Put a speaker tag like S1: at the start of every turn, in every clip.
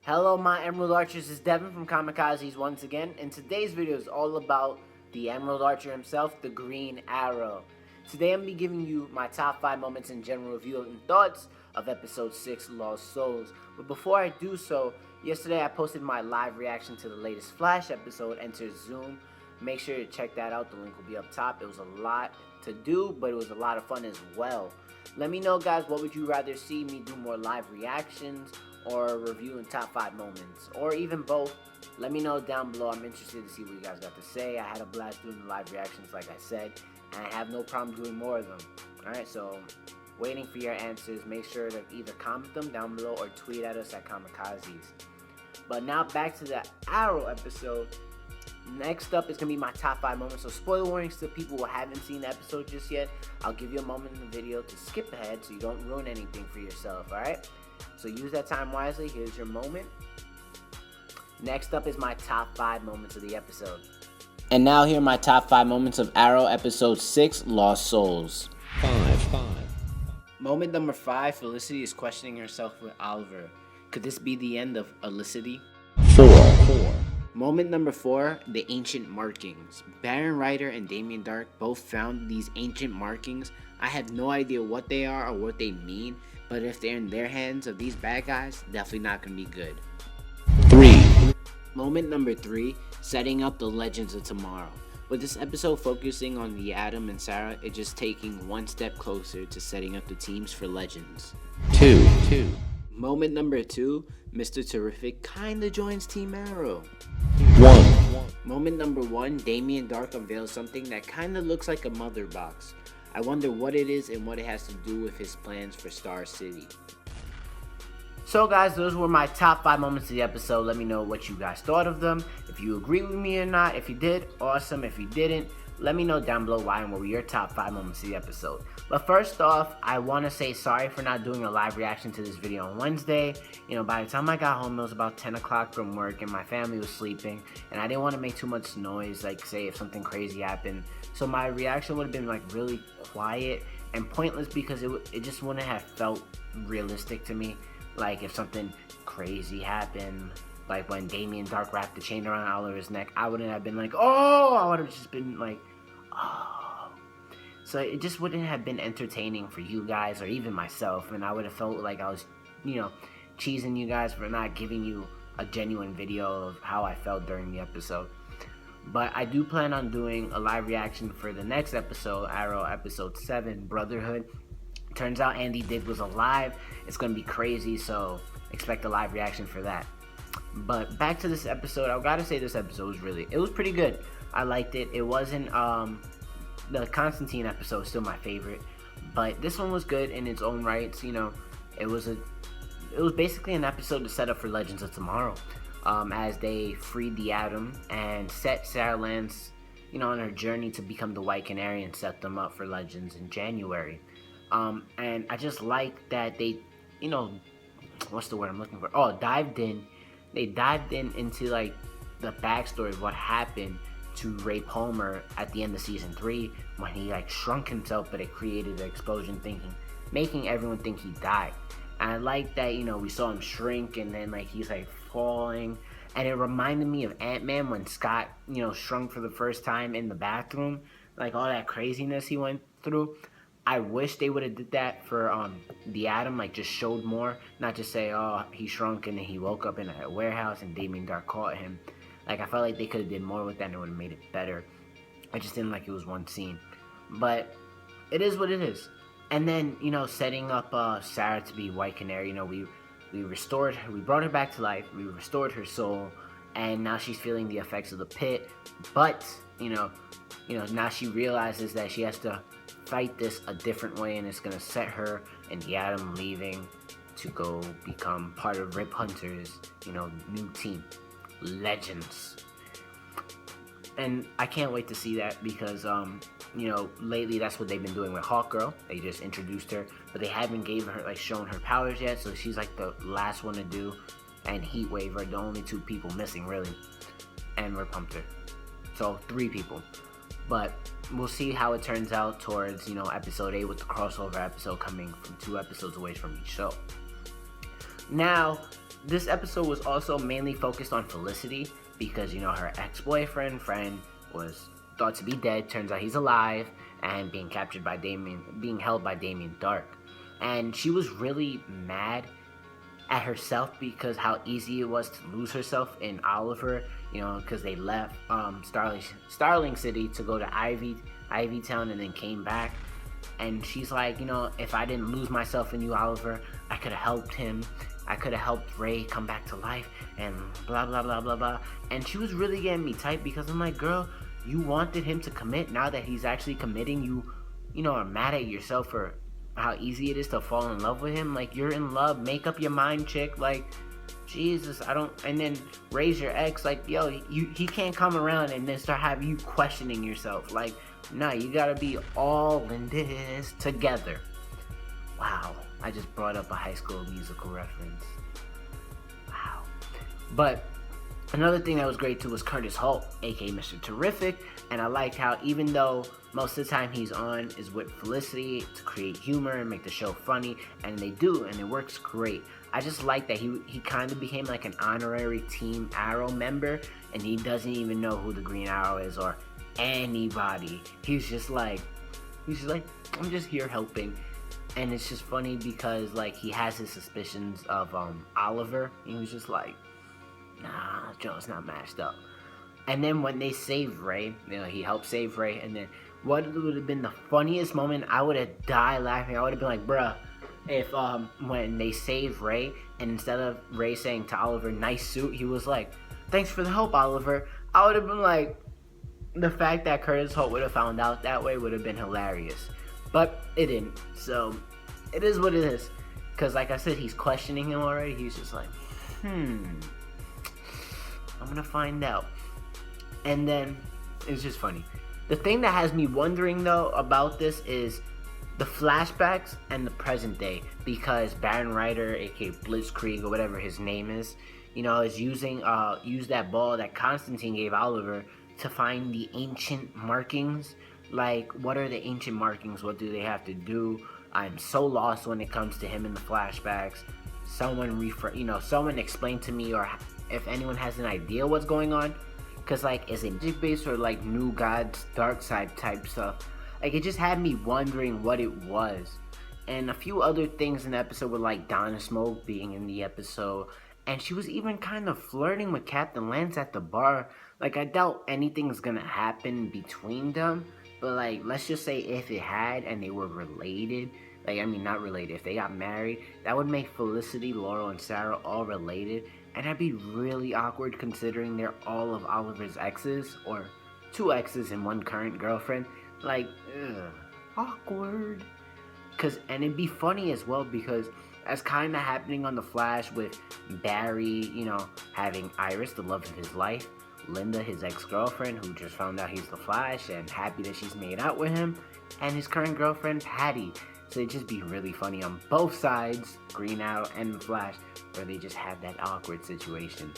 S1: Hello my Emerald Archers, it's Devin from ComiKazees once again, and today's video is all about the Emerald Archer himself, the Green Arrow. Today I'm going to be giving you my top 5 moments in general review and thoughts of episode 6, Lost Souls. But before I do so, yesterday I posted my live reaction to the latest Flash episode, Enter Zoom. Make sure to check that out, the link will be up top. It was a lot to do, but it was a lot of fun as well. Let me know guys, what would you rather see me do, more live reactions or reviewing top 5 moments, or even both? Let me know down below. I'm interested to see what you guys got to say. I had a blast doing the live reactions like I said, and I have no problem doing more of them. Alright, so waiting for your answers. Make sure to either comment them down below or tweet at us at ComiKazees. But now back to the Arrow episode. Next up is going to be my top 5 moments. So spoiler warnings to people who haven't seen the episode just yet. I'll give you a moment in the video to skip ahead so you don't ruin anything for yourself, alright? So use that time wisely. Here's your moment. Next up is my top 5 moments of the episode. And now here are my top 5 moments of Arrow episode 6, Lost Souls. 5. Moment number 5, Felicity is questioning herself with Oliver. Could this be the end of Felicity? 4. Moment number 4, the ancient markings. Baron Ryder and Damien Dark both found these ancient markings. I have no idea what they are or what they mean, but if they're in their hands of these bad guys, definitely not going to be good. 3. Moment number 3, setting up the Legends of Tomorrow. With this episode focusing on the Adam and Sarah, it's just taking one step closer to setting up the teams for Legends. 2. Moment number 2, Mr. Terrific kinda joins Team Arrow. 1. Moment number 1, Damien Dark unveils something that kinda looks like a mother box. I wonder what it is and what it has to do with his plans for Star City. So guys, those were my top 5 moments of the episode. Let me know what you guys thought of them. If you agree with me or not. If you did, awesome. If you didn't, let me know down below why and what were your top 5 moments of the episode. But first off, I want to say sorry for not doing a live reaction to this video on Wednesday. You know, by the time I got home, it was about 10 o'clock from work and my family was sleeping. And I didn't want to make too much noise, like say if something crazy happened. So my reaction would have been like really quiet and pointless because it just wouldn't have felt realistic to me. Like if something crazy happened, like when Damien Dark wrapped the chain around Oliver's neck, I wouldn't have been like, oh, I would have just been like, oh. So it just wouldn't have been entertaining for you guys or even myself, and I would have felt like I was, cheesing you guys for not giving you a genuine video of how I felt during the episode. But I do plan on doing a live reaction for the next episode, Arrow episode 7, Brotherhood. Turns out Andy Dick was alive. It's gonna be crazy, so expect a live reaction for that. But back to this episode, I gotta say this episode was pretty good. I liked it. It wasn't the Constantine episode is still my favorite, but this one was good in its own rights. It was basically an episode to set up for Legends of Tomorrow, as they freed the Atom and set Sarah Lance, on her journey to become the White Canary and set them up for Legends in January. And I just like that they, what's the word I'm looking for? Oh, They dived into like the backstory of what happened to Ray Palmer at the end of season 3 when he like shrunk himself, but it created an explosion, making everyone think he died. And I like that, we saw him shrink and then like he's like falling, and it reminded me of Ant-Man when Scott, shrunk for the first time in the bathroom, like all that craziness he went through. I wish they would have did that for the Atom, like just showed more, not just say, oh, he shrunk and then he woke up in a warehouse and Damien Dark caught him. Like I felt like they could have did more with that and it would have made it better. I just didn't like it was one scene, but it is what it is. And then setting up Sarah to be White Canary, we restored her, we brought her back to life, we restored her soul, and now she's feeling the effects of the pit. But now she realizes that she has to fight this a different way, and it's gonna set her and the Atom leaving to go become part of Rip Hunter's new team, Legends. And I can't wait to see that because lately that's what they've been doing with Hawkgirl. They just introduced her, but they haven't shown her powers yet, so she's like the last one to do, and Heatwave are the only 2 people missing really, and Rip Hunter. So 3 people. But we'll see how it turns out towards, episode 8 with the crossover episode coming from 2 episodes away from each show. Now, this episode was also mainly focused on Felicity because, you know, her ex-boyfriend friend was thought to be dead. Turns out he's alive and being captured by being held by Damien Dark. And she was really mad at herself because how easy it was to lose herself in Oliver, you know, because they left Starling City to go to Ivy Town and then came back. And she's like, you know, if I didn't lose myself in you, Oliver, I could have helped him. I could have helped Ray come back to life and blah, blah, blah, blah, blah. And she was really getting me tight because I'm like, girl, you wanted him to commit. Now that he's actually committing, you know, are mad at yourself for how easy it is to fall in love with him. Like, you're in love. Make up your mind, chick. Like, Jesus, I don't. And then raise your ex. Like, yo, he can't come around and then start having you questioning yourself. Like, nah, you gotta be all in this together. Wow, I just brought up a High School Musical reference. Wow. But another thing that was great too was Curtis Holt, aka Mr. Terrific, and I liked how even though most of the time he's on is with Felicity to create humor and make the show funny, and they do, and it works great. I just like that he kind of became like an honorary Team Arrow member, and he doesn't even know who the Green Arrow is or anybody. He's just like, I'm just here helping. And it's just funny because like he has his suspicions of Oliver, and he was just like, nah, Joe's not matched up. And then when they save Ray, you know, he helped save Ray, and then what would have been the funniest moment, I would have died laughing. I would have been like, bruh, if when they save Ray, and instead of Ray saying to Oliver, nice suit, he was like, thanks for the help, Oliver. I would have been like, the fact that Curtis Holt would have found out that way would have been hilarious. But it didn't, so it is what it is. Because like I said, he's questioning him already. He's just like, I'm gonna find out. And then, it's just funny. The thing that has me wondering though about this is the flashbacks and the present day. Because Baron Ryder, aka Blitzkrieg or whatever his name is, you know, is using that ball that Constantine gave Oliver to find the ancient markings. Like, what are the ancient markings? What do they have to do? I'm so lost when it comes to him in the flashbacks. Someone explain to me, or if anyone has an idea what's going on. Because, like, is it magic based or, like, New Gods, Dark Side type stuff? Like, it just had me wondering what it was. And a few other things in the episode were, like, Donna Smoke being in the episode. And she was even kind of flirting with Captain Lance at the bar. Like, I doubt anything's gonna happen between them. But, like, let's just say if it had and they were related, like, I mean, not related, if they got married, that would make Felicity, Laurel, and Sarah all related. And that'd be really awkward considering they're all of Oliver's exes, or 2 exes and 1 current girlfriend. Like, awkward. And it'd be funny as well because that's kind of happening on The Flash with Barry, you know, having Iris, the love of his life. Linda, his ex-girlfriend, who just found out he's the Flash and happy that she's made out with him, and his current girlfriend, Patty. So it'd just be really funny on both sides, Green Arrow and the Flash, where they just have that awkward situation.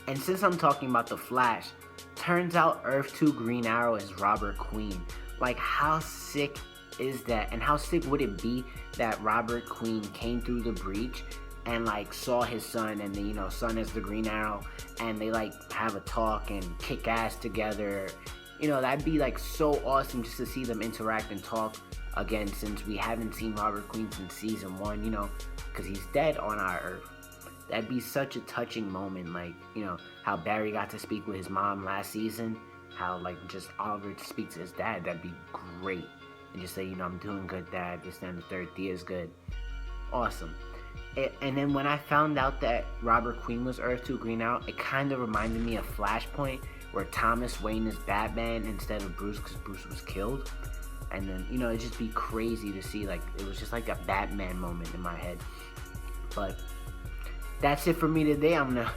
S1: And since I'm talking about the Flash, turns out Earth 2 Green Arrow is Robert Queen. Like, how sick is that? And how sick would it be that Robert Queen came through the breach and like saw his son, and then, you know, son is the Green Arrow, and they like have a talk and kick ass together. You know, that'd be like so awesome just to see them interact and talk again, since we haven't seen Robert Queen since season 1, you know, because he's dead on our Earth. That'd be such a touching moment, like, you know, how Barry got to speak with his mom last season, how like just Oliver to speak to his dad. That'd be great. And just say, you know, I'm doing good, Dad, this, and the third, Thea's good. Awesome. And then when I found out that Robert Queen was Earth 2 Green Arrow, it kind of reminded me of Flashpoint, where Thomas Wayne is Batman instead of Bruce, because Bruce was killed. And then, you know, it'd just be crazy to see, like, it was just like a Batman moment in my head. But that's it for me today. I'm gonna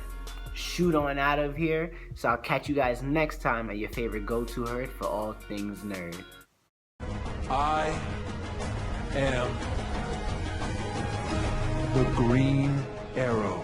S1: shoot on out of here. So I'll catch you guys next time at your favorite go-to herd for all things nerd.
S2: I am the Green Arrow.